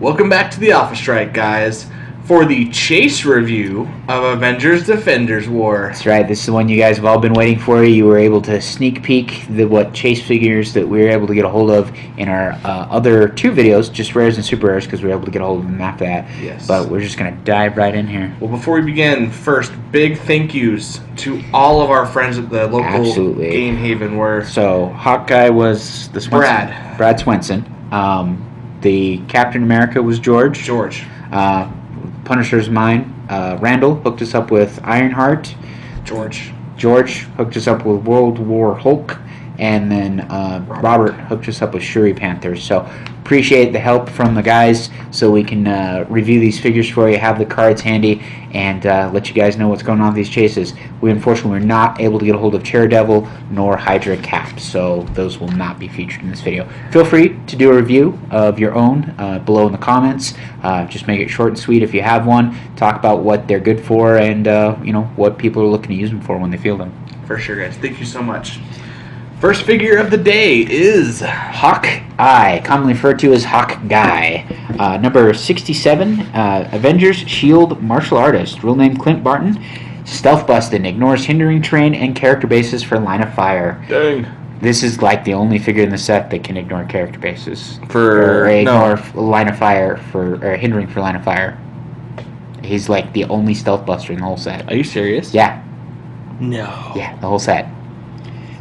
Welcome back to the Alpha Strike, guys, for the chase review of Avengers Defenders War. That's right. This is the one you guys have all been waiting for. You were able to sneak peek what chase figures that we were able to get a hold of in our other two videos, just rares and super rares, because we were able to get a hold of them after that. Yes. But we're just going to dive right in here. Well, before we begin, first, big thank yous to all of our friends at the local Game Haven. So, Hawkeye was the Swenson. Brad Swenson. The Captain America was George. Punisher's mine. Randall hooked us up with Ironheart. George hooked us up with World War Hulk. And then Robert hooked us up with Shuri Panther. So appreciate the help from the guys so we can review these figures for you, have the cards handy, and let you guys know what's going on with these chases. We unfortunately were not able to get a hold of Daredevil nor Hydra Cap, so those will not be featured in this video. Feel free to do a review of your own below in the comments. Just make it short and sweet if you have one. Talk about what they're good for and what people are looking to use them for when they field them. For sure, guys. Thank you so much. First figure of the day is Hawkeye, commonly referred to as Hawkeye. Number 67, Avengers Shield Martial Artist. Real name Clint Barton. Stealth busted, ignores hindering terrain and character bases for line of fire. Dang. This is like the only figure in the set that can ignore character bases. Ignore line of fire or hindering for line of fire. He's like the only stealth buster in the whole set. Are you serious? Yeah. No. Yeah, the whole set.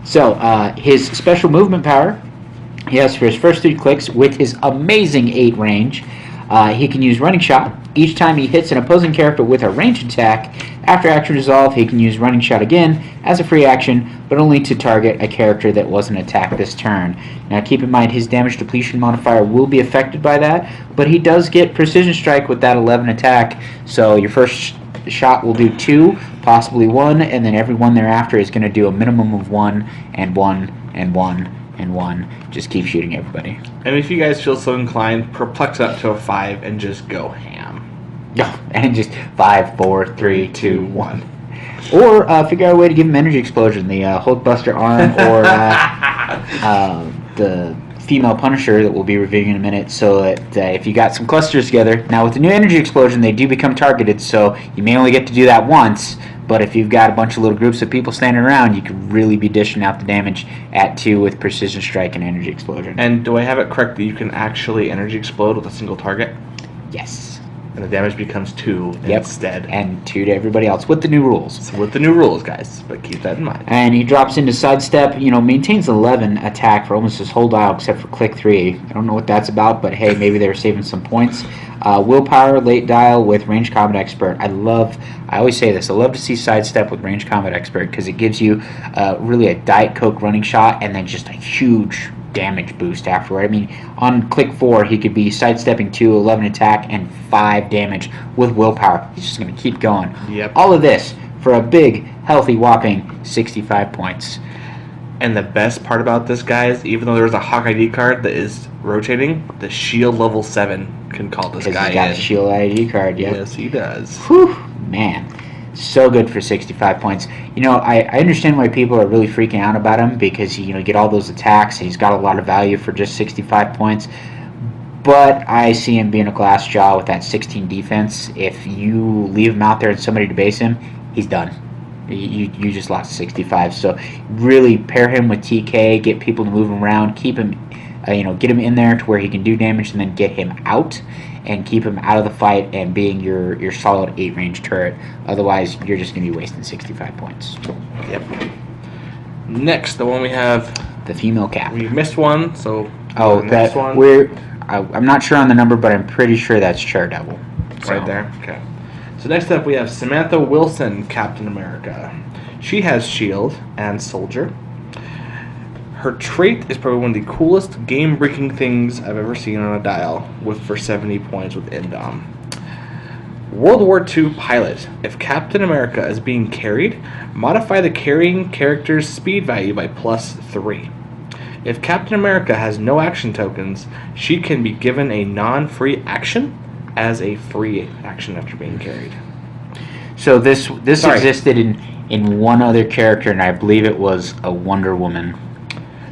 So, his special movement power, he has for his first 3 clicks with his amazing 8 range. He can use Running Shot. Each time he hits an opposing character with a ranged attack, after action resolve, he can use Running Shot again as a free action, but only to target a character that wasn't attacked this turn. Now, keep in mind, his damage depletion modifier will be affected by that, but he does get Precision Strike with that 11 attack, so your first shot will do 2, possibly 1, and then every one thereafter is going to do a minimum of 1 and 1 and 1 and 1. Just keep shooting everybody. And if you guys feel so inclined, perplex up to a 5 and just go ham. And just 5, 4, 3, 2, 1. Or figure out a way to give him Energy Explosion, the Hulk Buster arm, or the female Punisher that we'll be reviewing in a minute, so that if you got some clusters together, now with the new Energy Explosion they do become targeted, so you may only get to do that once, but if you've got a bunch of little groups of people standing around, you can really be dishing out the damage at 2 with Precision Strike and Energy Explosion. And do I have it correct that you can actually Energy Explode with a single target? Yes. And the damage becomes 2 instead. And 2 to everybody else with the new rules. So with the new rules, guys, but keep that in mind. And he drops into Sidestep, maintains 11 attack for almost his whole dial except for click 3. I don't know what that's about, but hey, maybe they were saving some points. Willpower, late dial with Range Combat Expert. I always say this, I love to see Sidestep with Range Combat Expert because it gives you really a Diet Coke running shot and then just a huge damage boost afterward. I mean, on click 4, he could be sidestepping 2, 11 attack, and 5 damage with willpower. He's just going to keep going. Yep. All of this for a big, healthy, whopping 65 points. And the best part about this, guys, even though there's a Hawk ID card that is rotating, the Shield level 7 can call this guy He's got in. a Shield ID card, yep. Yes, he does. Whew, man. So good for 65 points. I understand why people are really freaking out about him because you get all those attacks and he's got a lot of value for just 65 points. But I see him being a glass jaw with that 16 defense. If you leave him out there and somebody debase him, he's done. You just lost 65. So really pair him with TK, get people to move him around, keep him, get him in there to where he can do damage, and then get him out and keep him out of the fight and being your solid 8 range turret. Otherwise, you're just going to be wasting 65 points. Yep. Next, the one we have, the female Cap. We missed one, so the next one. I'm not sure on the number, but I'm pretty sure that's Daredevil. Right there. Okay. So next up we have Samantha Wilson, Captain America. She has Shield and Soldier. Her trait is probably one of the coolest game-breaking things I've ever seen on a dial, for 70 points with Indom. World War II pilot. If Captain America is being carried, modify the carrying character's speed value by +3. If Captain America has no action tokens, she can be given a non-free action as a free action after being carried. So this existed in one other character, and I believe it was a Wonder Woman.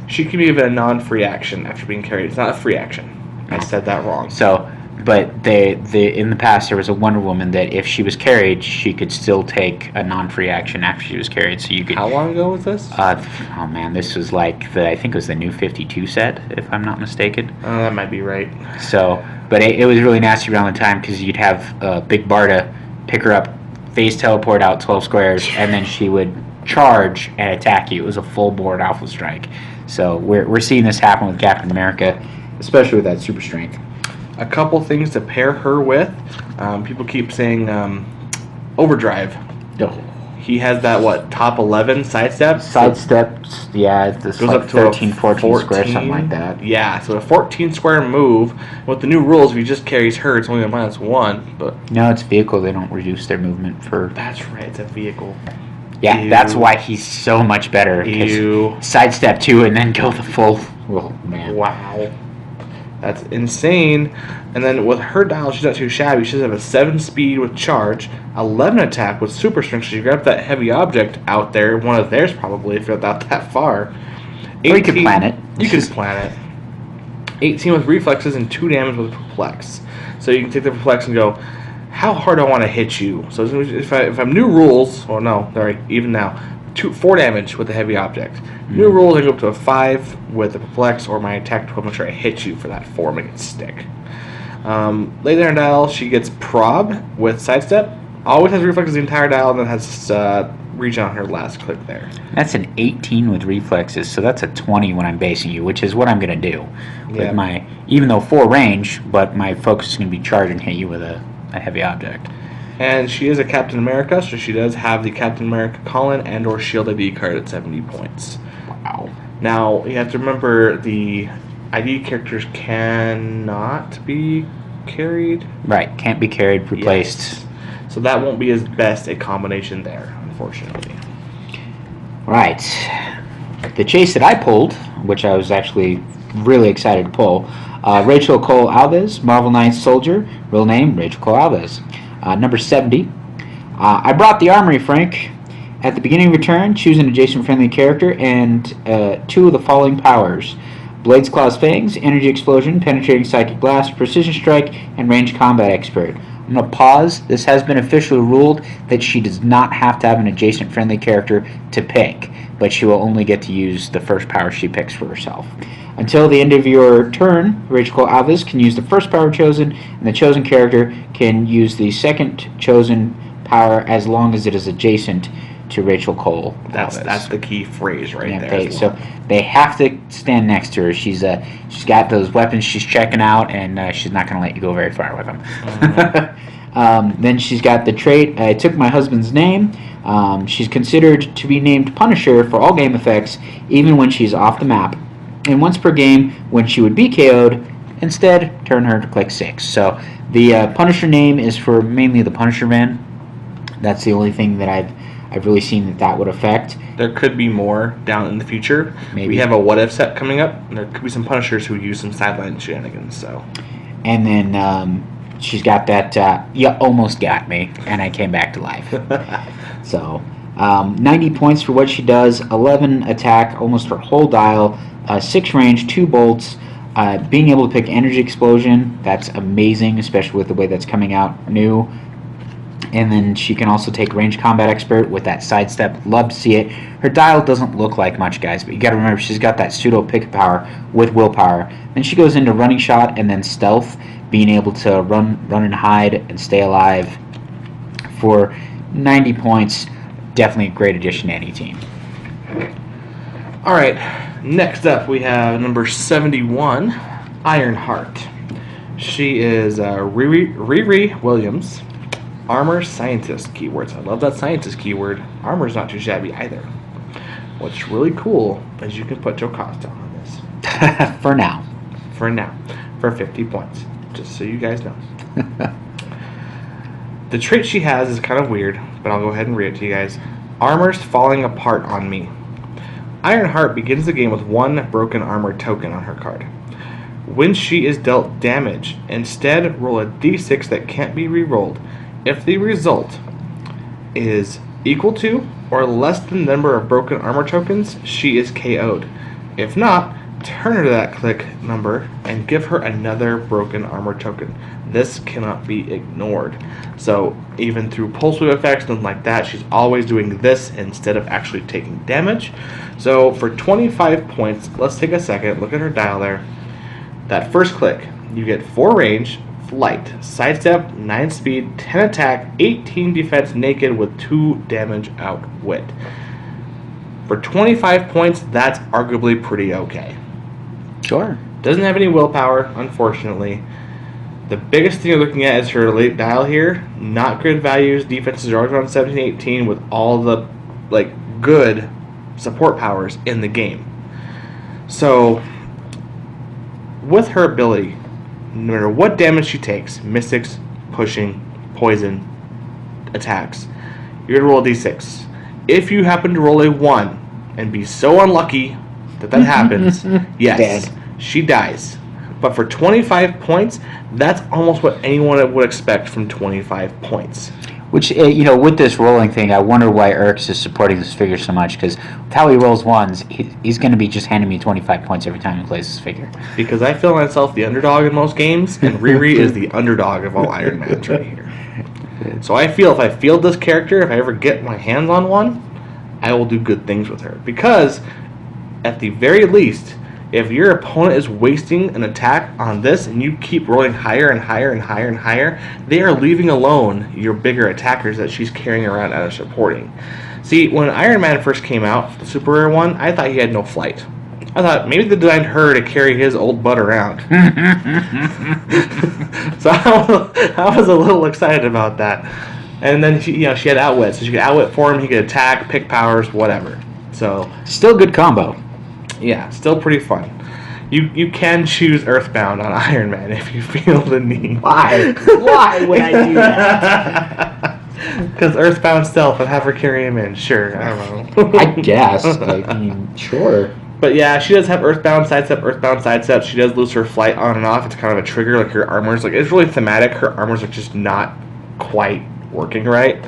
She can be given a non-free action after being carried. It's not a free action. I said that wrong. So But in the past there was a Wonder Woman that if she was carried, she could still take a non-free action after she was carried. So you could. How long ago was this? Oh man, this was like I think it was the New 52 set, if I'm not mistaken. Oh, that might be right. So, but it was really nasty around the time because you'd have Big Barda pick her up, phase teleport out 12 squares, and then she would charge and attack you. It was a full board Alpha Strike. So we're seeing this happen with Captain America, especially with that super strength. A couple things to pair her with. People keep saying Overdrive. Oh. He has that, top 11 sidestep? Sidesteps, yeah, this goes like up to 13, 14 squares, something like that. Yeah, so a 14 square move. With the new rules, if he just carries her, it's only a -1. But no, it's vehicle. They don't reduce their movement for. That's right, it's a vehicle. Yeah, that's why he's so much better. Sidestep 2 and then go the full. Oh, man. Wow. That's insane. And then with her dial, she's not too shabby. She does have a 7 speed with charge, 11 attack with super strength. So you grab that heavy object out there, one of theirs probably, if you're not that far. 18, or you could plan it. You could plan it. 18 with reflexes and 2 damage with perplex. So you can take the perplex and go, how hard do I want to hit you? So if I'm new rules, or no, sorry, even now, 4 damage with the heavy object. New rules, I go up to a 5 with the perplex or my attack to make sure I hit you for that 4, make it stick. Later in dial, she gets prob with sidestep. Always has reflexes the entire dial, and then has regen on her last click there. That's an 18 with reflexes, so that's a 20 when I'm basing you, which is what I'm going to do. With my, even though 4 range, but my focus is going to be charge and hit you with a heavy object. And she is a Captain America, so she does have the Captain America Call-In and or Shield ID card at 70 points. Wow. Now, you have to remember the ID characters cannot be carried. Right, can't be carried, replaced. Yes. So that won't be as best a combination there, unfortunately. Right. The chase that I pulled, which I was actually really excited to pull, Rachel Cole Alves, Marvel Knights Soldier, real name Rachel Cole Alves. Number 70. I brought the Armory, Frank. At the beginning of your turn, choose an adjacent friendly character and 2 of the following powers. Blades, Claws, Fangs, Energy Explosion, Penetrating Psychic Blast, Precision Strike, and Range Combat Expert. I'm going to pause. This has been officially ruled that she does not have to have an adjacent friendly character to pick, but she will only get to use the first power she picks for herself. Until the end of your turn, Rachel Cole Alves can use the first power chosen, and the chosen character can use the second chosen power as long as it is adjacent to Rachel Cole Alves. That's the key phrase right there. So they have to stand next to her. She's got those weapons she's checking out, and she's not going to let you go very far with them. Mm-hmm. Then she's got the trait, I took my husband's name. She's considered to be named Punisher for all game effects, even when she's off the map. And once per game, when she would be KO'd, instead, turn her to click 6. So the Punisher name is for mainly the Punisher man. That's the only thing that I've really seen that would affect. There could be more down in the future. Maybe. We have a What If set coming up, and there could be some Punishers who use some sideline shenanigans. So, and then she's got that you almost got me, and I came back to life. So 90 points for what she does, 11 attack, almost her whole dial, 6 range, 2 bolts. Being able to pick Energy Explosion, that's amazing, especially with the way that's coming out new. And then she can also take Range Combat Expert with that sidestep. Love to see it. Her dial doesn't look like much, guys, but you got to remember she's got that pseudo pick power with willpower. Then she goes into Running Shot and then Stealth, being able to run and hide and stay alive for 90 points. Definitely a great addition to any team. All right, next up we have number 71, Ironheart. She is Riri Williams. Armor Scientist keywords. I love that Scientist keyword. Armor's not too shabby either. What's really cool is you can put Jocasta on this. For now. For now. For 50 points. Just so you guys know. The trait she has is kind of weird, but I'll go ahead and read it to you guys. Armor's falling apart on me. Ironheart begins the game with 1 broken armor token on her card. When she is dealt damage, instead roll a d6 that can't be re-rolled. If the result is equal to or less than the number of broken armor tokens, she is KO'd. If not, turn her to that click number and give her another broken armor token. This cannot be ignored. So even through pulse wave effects, nothing like that, she's always doing this instead of actually taking damage. So for 25 points, let's take a second, look at her dial there. That first click, you get 4 range, flight, sidestep, 9 speed, 10 attack, 18 defense naked with 2 damage outwit. For 25 points, that's arguably pretty okay. Sure. Doesn't have any willpower, unfortunately. The biggest thing you're looking at is her late dial here. Not good values. Defenses are always around 17, 18 with all the good support powers in the game. So, with her ability, no matter what damage she takes, mystics, pushing, poison, attacks, you're going to roll a d6. If you happen to roll a 1 and be so unlucky that happens, yes, Dead. She dies. But for 25 points, that's almost what anyone would expect from 25 points. Which, with this rolling thing, I wonder why Erx is supporting this figure so much, because with how he rolls ones, he's going to be just handing me 25 points every time he plays this figure. Because I feel myself the underdog in most games, and Riri is the underdog of all Iron Mans right here. So I feel if I field this character, if I ever get my hands on one, I will do good things with her. Because, at the very least, if your opponent is wasting an attack on this and you keep rolling higher and higher and higher and higher, they are leaving alone your bigger attackers that she's carrying around and supporting. See, when Iron Man first came out, the super rare one, I thought he had no flight. I thought maybe they designed her to carry his old butt around. So I was a little excited about that. And then she had outwit, so she could outwit for him, he could attack, pick powers, whatever. So still a good combo. Yeah, still pretty fun. You can choose Earthbound on Iron Man if you feel the need. Why? Why would I do that? Because Earthbound stealth and have her carry him in. Sure, I don't know. I guess. Sure. But yeah, she does have Earthbound sidestep. She does lose her flight on and off. It's kind of a trigger, like her armors. It's really thematic. Her armors are just not quite working right.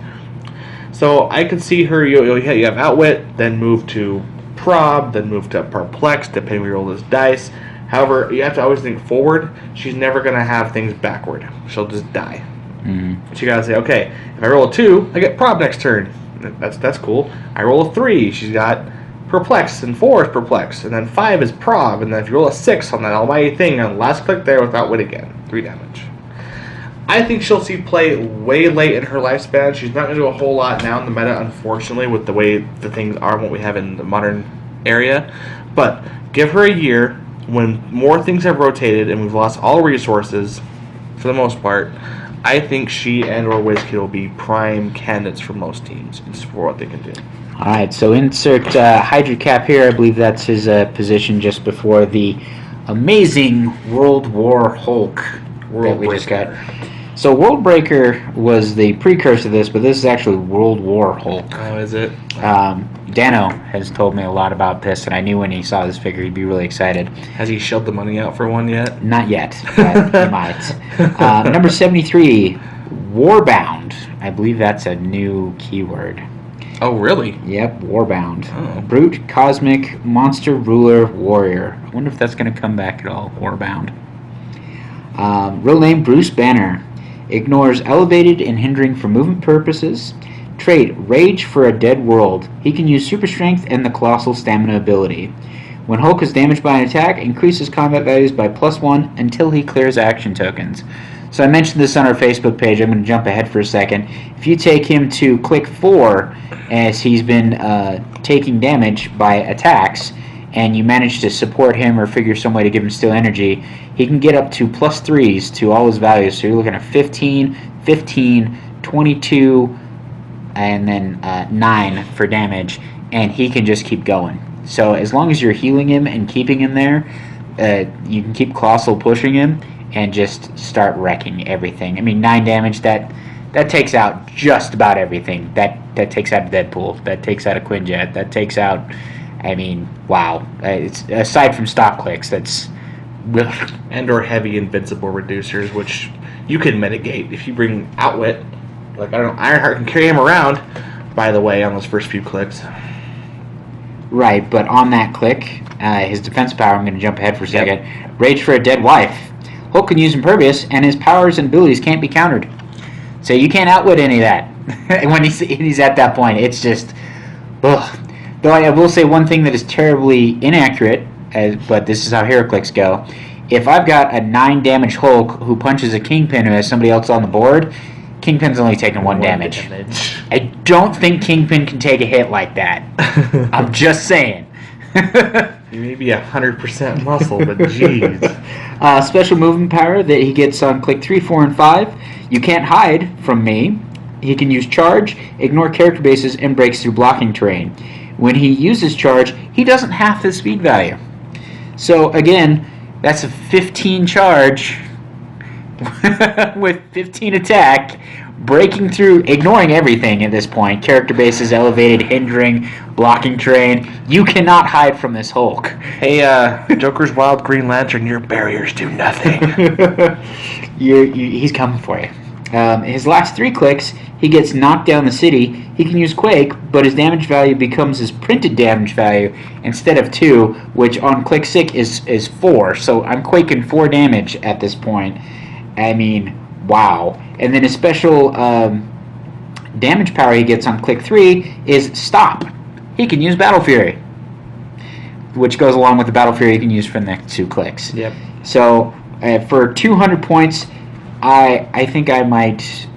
So I could see her, you have Outwit, then move to Prob, then move to Perplex, depending where you roll those dice. However, you have to always think forward. She's never going to have things backward. She'll just die. Mm-hmm. So you got to say, okay, if I roll a 2, I get Prob next turn. That's cool. I roll a 3, she's got Perplex, and 4 is Perplex, and then 5 is Prob, and then if you roll a 6 on that almighty thing, on the last click there with Outwit again, 3 damage. I think she'll see play way late in her lifespan. She's not going to do a whole lot now in the meta, unfortunately, with the way the things are and what we have in the modern area. But give her a year when more things have rotated and we've lost all resources, for the most part. I think she and or WizKid will be prime candidates for most teams for what they can do. All right, so insert Hydra Cap here. I believe that's his position just before the amazing World War Hulk that we just got. So World Breaker was the precursor to this, but this is actually World War Hulk. Oh, is it? Dano has told me a lot about this, and I knew when he saw this figure he'd be really excited. Has he shelled the money out for one yet? Not yet, but he might. Number 73, Warbound. I believe that's a new keyword. Oh, really? Yep, Warbound. Oh. Brute, Cosmic, Monster, Ruler, Warrior. I wonder if that's going to come back at all, Warbound. Real name, Bruce Banner. Ignores elevated and hindering for movement purposes. Trait, Rage for a Dead World. He can use Super Strength and the Colossal Stamina ability. When Hulk is damaged by an attack, increases combat values by +1 until he clears action tokens. So I mentioned this on our Facebook page. I'm going to jump ahead for a second. If you take him to click 4, as he's been taking damage by attacks, and you manage to support him or figure some way to give him still energy, he can get up to +3s to all his values. So you're looking at 15, 15, 22, and then 9 for damage, and he can just keep going. So as long as you're healing him and keeping him there, you can keep Colossal pushing him and just start wrecking everything. I mean, 9 damage, that takes out just about everything. That takes out Deadpool. That takes out a Quinjet. That takes out, I mean, wow. It's aside from stop clicks, that's... and or heavy invincible reducers, which you can mitigate if you bring Outwit. Like, I don't know, Ironheart can carry him around, by the way, on those first few clicks. Right, but on that click, his defense power, I'm going to jump ahead for a second, Rage for a Dead Wife. Hulk can use Impervious, and his powers and abilities can't be countered. So you can't outwit any of that when he's at that point. It's just, ugh. Though I will say one thing that is terribly inaccurate, but this is how Heroclix go. If I've got a 9 damage Hulk who punches a Kingpin who has somebody else on the board, Kingpin's only taking 1 damage. I don't think Kingpin can take a hit like that. I'm just saying. You may be 100% muscle, but jeez. Special movement power that he gets on click 3, 4, and 5. You can't hide from me. He can use charge, ignore character bases, and breaks through blocking terrain. When he uses charge, he doesn't have the speed value. So again, that's a 15 charge with 15 attack, breaking through, ignoring everything at this point. Character bases elevated, hindering, blocking terrain. You cannot hide from this Hulk. Hey, Joker's Wild Green Lantern, your barriers do nothing. He's coming for you. His last 3 clicks, he gets knocked down the city. He can use Quake, but his damage value becomes his printed damage value instead of 2, which on click 6 is 4. So I'm quaking 4 damage at this point. I mean, wow. And then his special damage power he gets on click 3 is Stop. He can use Battle Fury, which goes along with the Battle Fury he can use for the next 2 clicks. Yep. So for 200 points, I think I might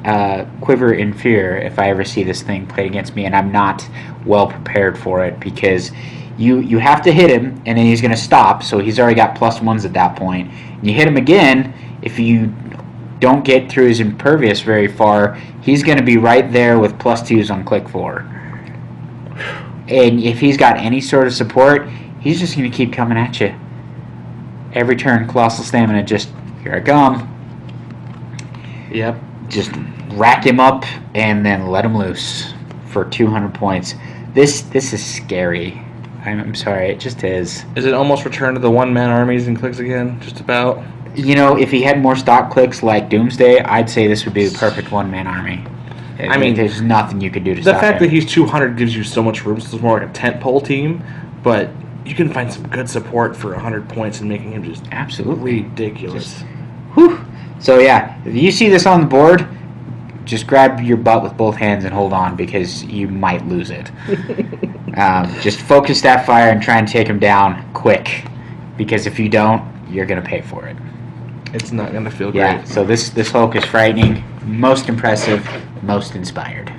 quiver in fear if I ever see this thing played against me, and I'm not well prepared for it, because you have to hit him, and then he's going to stop, so he's already got +1s at that point. And you hit him again, if you don't get through his Impervious very far, he's going to be right there with +2s on click 4. And if he's got any sort of support, he's just going to keep coming at you. Every turn, Colossal Stamina, just, here I come. Yep. Just rack him up and then let him loose for 200 points. This is scary. I'm sorry, it just is. Is it almost Return to the one-man armies and clicks again? Just about? You know, if he had more stock clicks like Doomsday, I'd say this would be the perfect one-man army. I mean, there's nothing you can do to stop him. The fact that he's 200 gives you so much room, so it's more like a tentpole team, but you can find some good support for 100 points and making him just absolutely ridiculous. Whew. So yeah, if you see this on the board, just grab your butt with both hands and hold on, because you might lose it. Just focus that fire and try and take him down quick, because if you don't, you're going to pay for it. It's not going to feel great. Yeah, so this Hulk is frightening, most impressive, most inspired.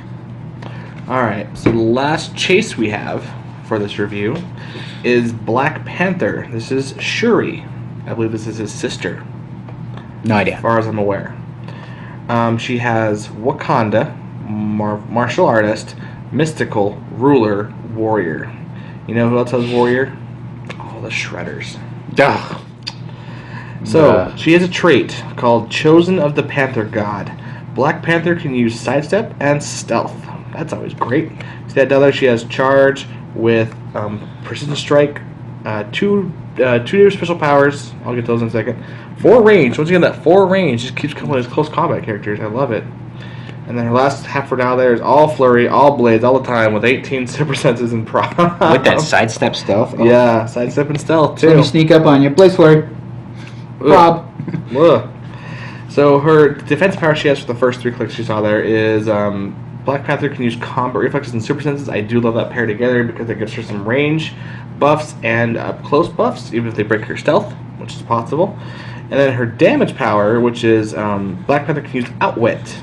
Alright, so the last chase we have for this review is Black Panther. This is Shuri. I believe this is his sister. No idea. As far as I'm aware. She has Wakanda, martial artist, mystical, ruler, warrior. You know who else has warrior? Oh, the Shredders. Ugh. So, she has a trait called Chosen of the Panther God. Black Panther can use sidestep and stealth. That's always great. See that down there? She has charge with precision strike, two new special powers. I'll get those in a second. 4 range. Once again, that 4 range just keeps coming with his close combat characters. I love it. And then her last half for now there is all flurry, all blades, all the time, with 18 super senses and prop. With that sidestep stealth? Oh. Yeah, sidestep and stealth, too. Let me sneak up on you. Blaze flurry. Rob. So her defense power she has for the first 3 clicks you saw there is Black Panther can use combat reflexes and super senses. I do love that pair together because it gives her some range buffs and close buffs, even if they break her stealth, which is possible. And then her damage power, which is Black Panther can use Outwit.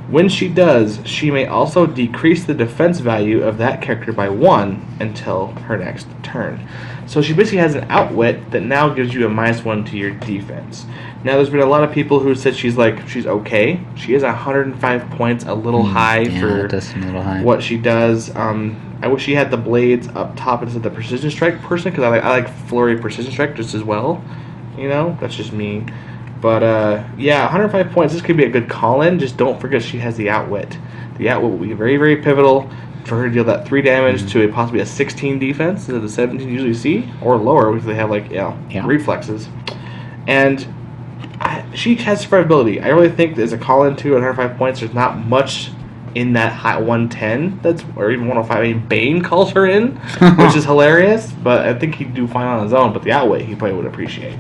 When she does, she may also decrease the defense value of that character by 1 until her next turn. So she basically has an Outwit that now gives you a -1 to your defense. Now, there's been a lot of people who said she's okay. She is 105 points, a little high for what she does. I wish she had the blades up top instead of the precision strike person, because I like flurry precision strike just as well. You know, that's just me. But yeah, 105 points. This could be a good call-in. Just don't forget she has the Outwit. The Outwit will be very, very pivotal for her to deal that 3 damage to possibly a 16 defense instead of the 17 you usually see, or lower because they have reflexes. And she has survivability. I really think that as a call-in to 105 points, there's not much in that high 110, or even 105. I mean, Bane calls her in, which is hilarious. But I think he'd do fine on his own. But the outweight he probably would appreciate.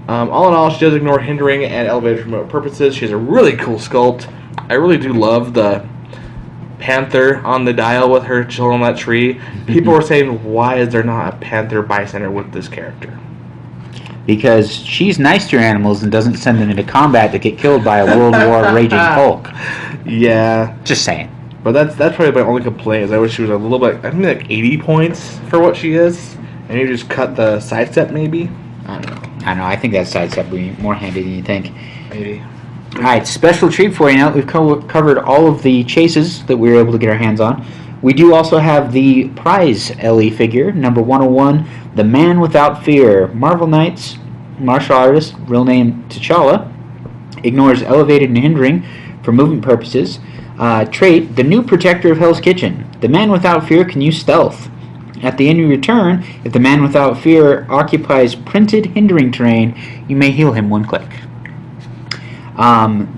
All in all, she does ignore hindering and elevated for remote purposes. She has a really cool sculpt. I really do love the Panther on the dial with her chilling on that tree. People were saying, why is there not a Panther bystander with this character? Because she's nice to her animals and doesn't send them into combat to get killed by a World War raging Hulk. Yeah. Just saying. But that's probably my only complaint is I wish she was a little bit, I think like 80 points for what she is. And you just cut the sidestep maybe. I don't know. I think that sidestep would be more handy than you think. Maybe. Alright, special treat for you now. We've covered all of the chases that we were able to get our hands on. We do also have the prize LE figure, number 101, The Man Without Fear. Marvel Knights, martial artist, real name T'Challa, ignores elevated and hindering for movement purposes. Trait, the new protector of Hell's Kitchen. The Man Without Fear can use stealth. At the end of your turn, if the Man Without Fear occupies printed hindering terrain, you may heal him 1 click.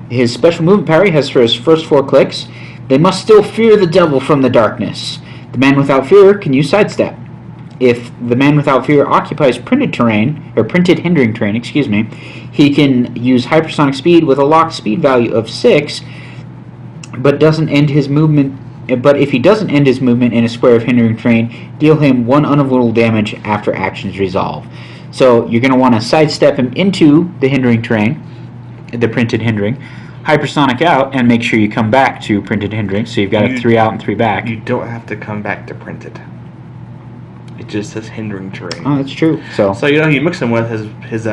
His special movement power he has for his first 4 clicks. They must still fear the devil from the darkness. The Man Without Fear can use sidestep. If the Man Without Fear occupies printed hindering terrain, he can use hypersonic speed with a locked speed value of 6, but doesn't end his movement. But if he doesn't end his movement in a square of hindering terrain, deal him 1 unavoidable damage after actions resolve. So you're going to want to sidestep him into the hindering terrain, the printed hindering, hypersonic out, and make sure you come back to printed hindering. So you've got a 3 out and 3 back. You don't have to come back to printed. It just says hindering terrain. Oh, that's true. So you know who you mix him with his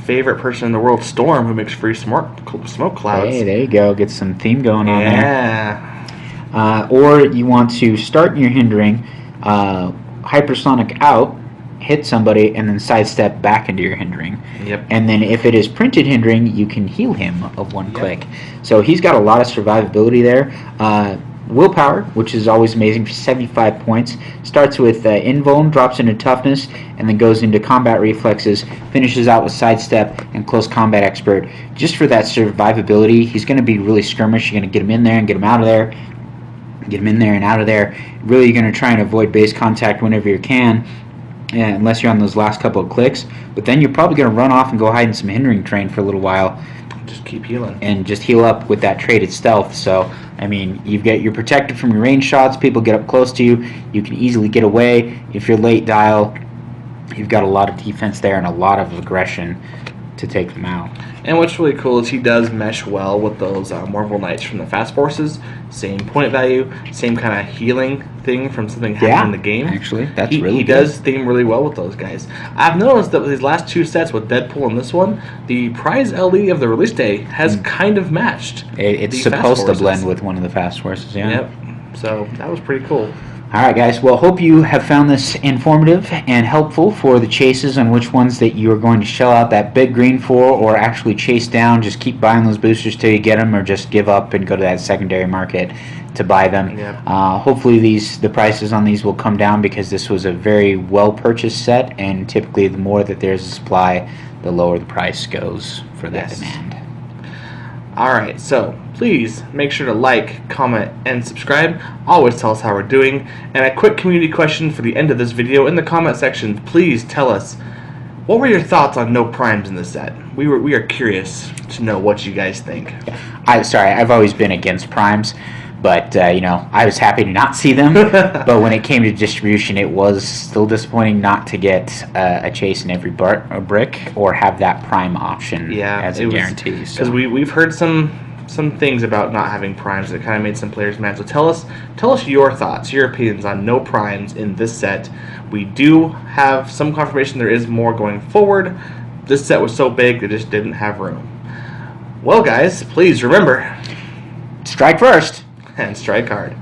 favorite person in the world, Storm, who makes free smoke clouds. Hey, there you go. Get some theme going on there. Yeah. Or you want to start your hindering, hypersonic out, hit somebody, and then sidestep back into your hindering. Yep. And then if it is printed hindering, you can heal him of 1 click. So he's got a lot of survivability there. Willpower, which is always amazing, for 75 points. Starts with invuln, drops into toughness, and then goes into combat reflexes. Finishes out with sidestep and close combat expert. Just for that survivability, he's going to be really skirmish. You're going to get him in there and get him out of there. Get him in there and out of there. Really, you're going to try and avoid base contact whenever you can. Unless you're on those last couple of clicks. But then you're probably going to run off and go hide in some hindering terrain for a little while. Just keep healing. And just heal up with that traded stealth. So, I mean, you're protected from your range shots. People get up close to you. You can easily get away. If you're late dial, you've got a lot of defense there and a lot of aggression to take them out. And what's really cool is he does mesh well with those Marvel Knights from the Fast Forces. Same point value, same kind of healing thing from something happening in the game. Actually, that's really He good. does theme really well with those guys. I've noticed that with these last 2 sets with Deadpool and this one, the prize LE of the release day has kind of matched. It's supposed to blend with one of the Fast Forces, yeah. Yep. So that was pretty cool. Alright guys, well hope you have found this informative and helpful for the chases on which ones that you are going to shell out that big green for or actually chase down. Just keep buying those boosters till you get them, or just give up and go to that secondary market to buy them. Yep. Hopefully the prices on these will come down, because this was a very well purchased set, and typically the more that there's a supply, the lower the price goes for that demand. Alright, so please make sure to like, comment, and subscribe. Always tell us how we're doing. And a quick community question for the end of this video. In the comment section, please tell us, what were your thoughts on no primes in this set? We are curious to know what you guys think. I've always been against primes, but I was happy to not see them. But when it came to distribution, it was still disappointing not to get a chase in every brick or have that prime option as a guarantee. Because we've heard some things about not having primes that kind of made some players mad. So tell us your thoughts, your opinions on no primes in this set. We do have some confirmation there is more going forward. This set was so big it just didn't have room. Well guys, please remember, strike first and strike hard.